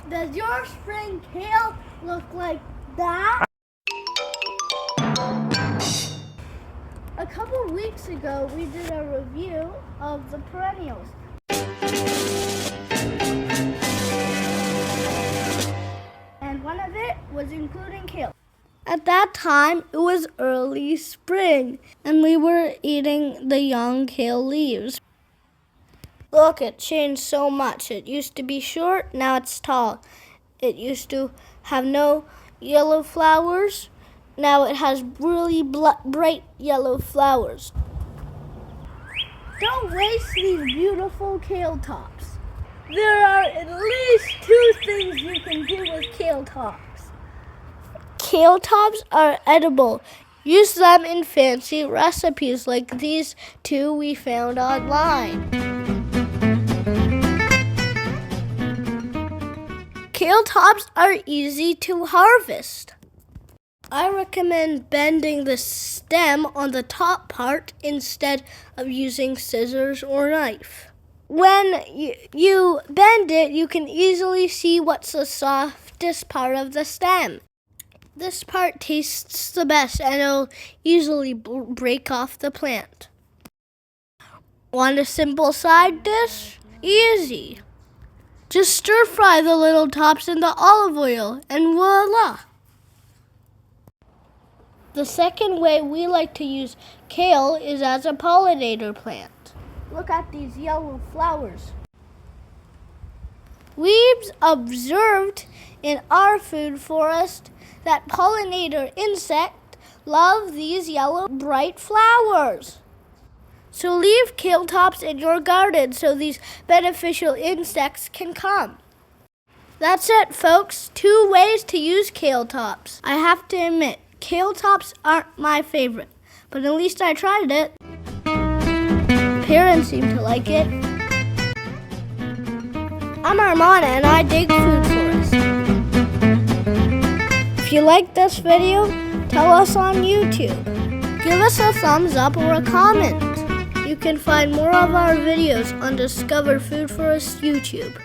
Does your spring kale look like that? A couple weeks ago, we did a review of the perennials. And one of it was including kale. At that time, it was early spring, and we were eating the young kale leaves. Look, it changed so much. It used to be short, now it's tall. It used to have no yellow flowers. Now it has really bright yellow flowers. Don't waste these beautiful kale tops. There are at least 2 things you can do with kale tops. Kale tops are edible. Use them in fancy recipes like these 2 we found online. Kale tops are easy to harvest. I recommend bending the stem on the top part instead of using scissors or knife. When you bend it, you can easily see what's the softest part of the stem. This part tastes the best and it'll easily break off the plant. Want a simple side dish? Easy. Just stir fry the little tops in the olive oil and voila! The second way we like to use kale is as a pollinator plant. Look at these yellow flowers. We've observed in our food forest that pollinator insects love these yellow bright flowers. So leave kale tops in your garden so these beneficial insects can come. That's it, folks. 2 ways to use kale tops. I have to admit, kale tops aren't my favorite, but at least I tried it. Parents seem to like it. I'm Armand and I dig food forests. If you like this video, tell us on YouTube. Give us a thumbs up or a comment. You can find more of our videos on Discover Food Forest YouTube.